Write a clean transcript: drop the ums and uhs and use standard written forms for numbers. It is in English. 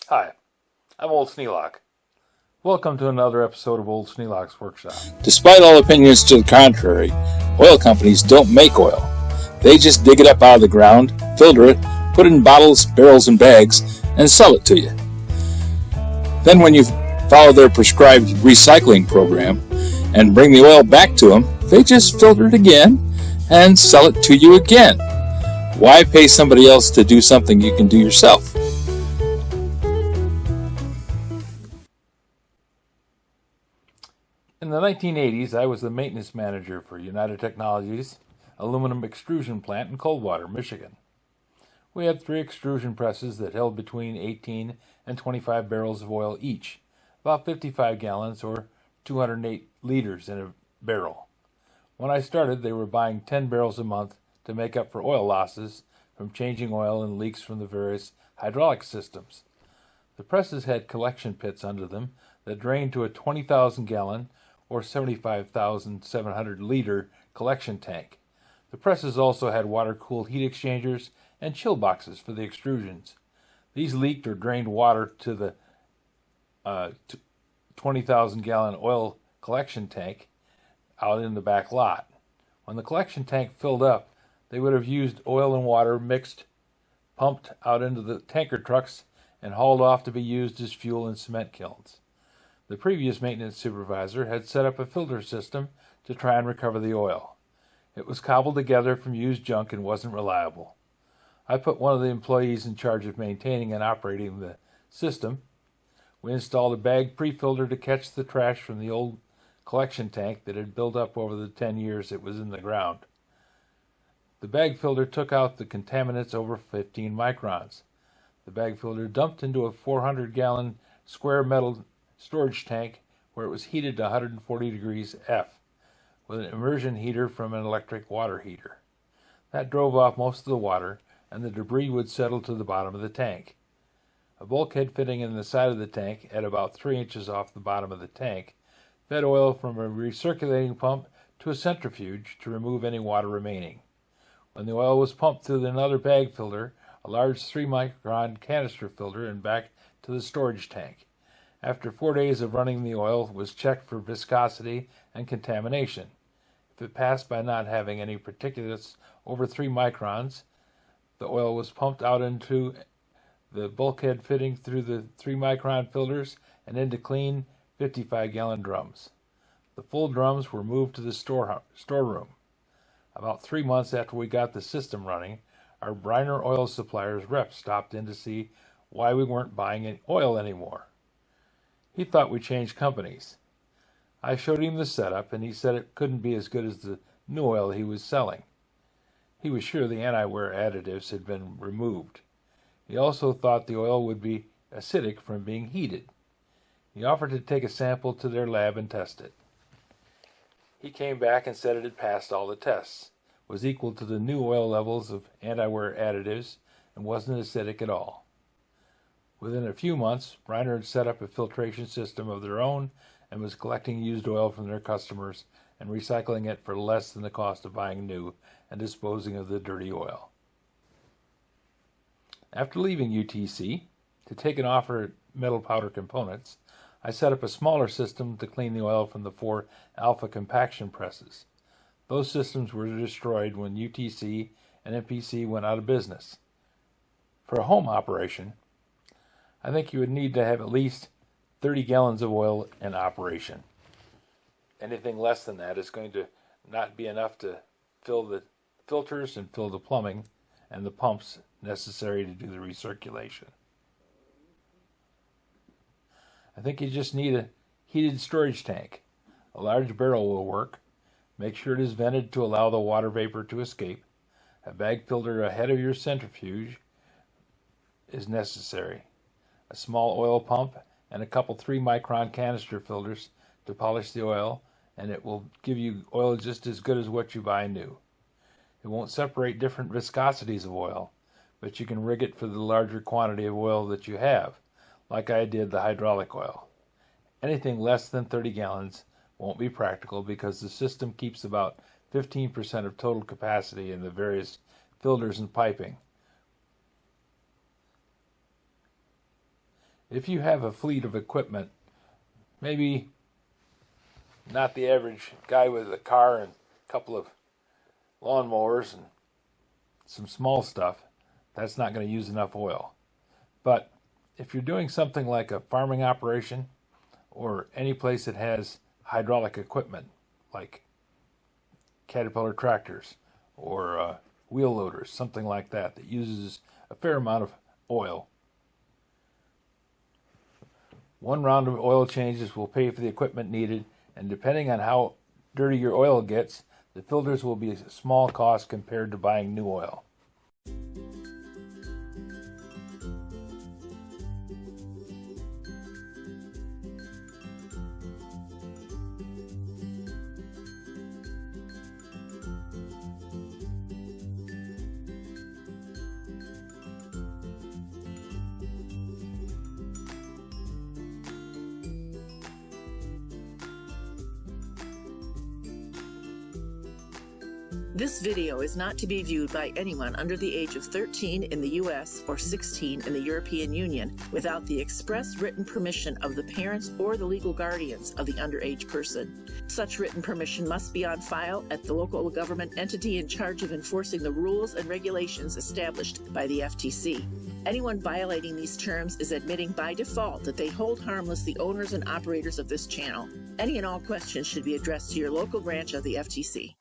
Hi, I'm Old Sneelock. Welcome to another episode of Old Sneelock's Workshop. Despite all opinions to the contrary, oil companies don't make oil. They just dig it up out of the ground, filter it, put it in bottles, barrels, and bags, and sell it to you. Then when you follow their prescribed recycling program and bring the oil back to them, they just filter it again and sell it to you again. Why pay somebody else to do something you can do yourself? In the 1980s, I was the maintenance manager for United Technologies' aluminum extrusion plant in Coldwater, Michigan. We had 3 extrusion presses that held between 18 and 25 barrels of oil each, about 55 gallons or 208 liters in a barrel. When I started, they were buying 10 barrels a month to make up for oil losses from changing oil and leaks from the various hydraulic systems. The presses had collection pits under them that drained to a 20,000 gallon or 75,700 liter collection tank. The presses also had water-cooled heat exchangers and chill boxes for the extrusions. These leaked or drained water to the 20,000 gallon oil collection tank out in the back lot. When the collection tank filled up, they would have used oil and water mixed, pumped out into the tanker trucks, and hauled off to be used as fuel in cement kilns. The previous maintenance supervisor had set up a filter system to try and recover the oil. It was cobbled together from used junk and wasn't reliable. I put one of the employees in charge of maintaining and operating the system. We installed a bag pre-filter to catch the trash from the old collection tank that had built up over the 10 years it was in the ground. The bag filter took out the contaminants over 15 microns. The bag filter dumped into a 400-gallon square metal storage tank where it was heated to 140 degrees F with an immersion heater from an electric water heater. That drove off most of the water, and the debris would settle to the bottom of the tank. A bulkhead fitting in the side of the tank, at about 3 inches off the bottom of the tank, fed oil from a recirculating pump to a centrifuge to remove any water remaining. When the oil was pumped through another bag filter, a large 3-micron canister filter, and back to the storage tank. After 4 days of running, the oil was checked for viscosity and contamination. If it passed by not having any particulates over 3 microns, the oil was pumped out into the bulkhead fitting through the 3-micron filters and into clean 55-gallon drums. The full drums were moved to the storeroom. About 3 months after we got the system running, our Briner oil supplier's rep stopped in to see why we weren't buying any oil anymore. He thought we changed companies. I showed him the setup, and he said it couldn't be as good as the new oil he was selling. He was sure the anti-wear additives had been removed. He also thought the oil would be acidic from being heated. He offered to take a sample to their lab and test it. He came back and said it had passed all the tests, was equal to the new oil levels of anti-wear additives, and wasn't acidic at all. Within a few months, Briner had set up a filtration system of their own and was collecting used oil from their customers and recycling it for less than the cost of buying new and disposing of the dirty oil. After leaving UTC to take an offer at metal powder components, I set up a smaller system to clean the oil from the 4 alpha compaction presses. Those systems were destroyed when UTC and MPC went out of business. For a home operation, I think you would need to have at least 30 gallons of oil in operation. Anything less than that is going to not be enough to fill the filters and fill the plumbing and the pumps necessary to do the recirculation. I think you just need a heated storage tank. A large barrel will work. Make sure it is vented to allow the water vapor to escape. A bag filter ahead of your centrifuge is necessary. A small oil pump and a couple 3-micron canister filters to polish the oil, and it will give you oil just as good as what you buy new. It won't separate different viscosities of oil, but you can rig it for the larger quantity of oil that you have, like I did the hydraulic oil. Anything less than 30 gallons won't be practical because the system keeps about 15% of total capacity in the various filters and piping. if you have a fleet of equipment, maybe not the average guy with a car and a couple of lawnmowers and some small stuff, that's not going to use enough oil. But if you're doing something like a farming operation or any place that has hydraulic equipment like Caterpillar tractors or wheel loaders, something like that, that uses a fair amount of oil, one round of oil changes will pay for the equipment needed, and depending on how dirty your oil gets, the filters will be a small cost compared to buying new oil. This video is not to be viewed by anyone under the age of 13 in the U.S. or 16 in the European Union without the express written permission of the parents or the legal guardians of the underage person. Such written permission must be on file at the local government entity in charge of enforcing the rules and regulations established by the FTC. Anyone violating these terms is admitting by default that they hold harmless the owners and operators of this channel. Any and all questions should be addressed to your local branch of the FTC.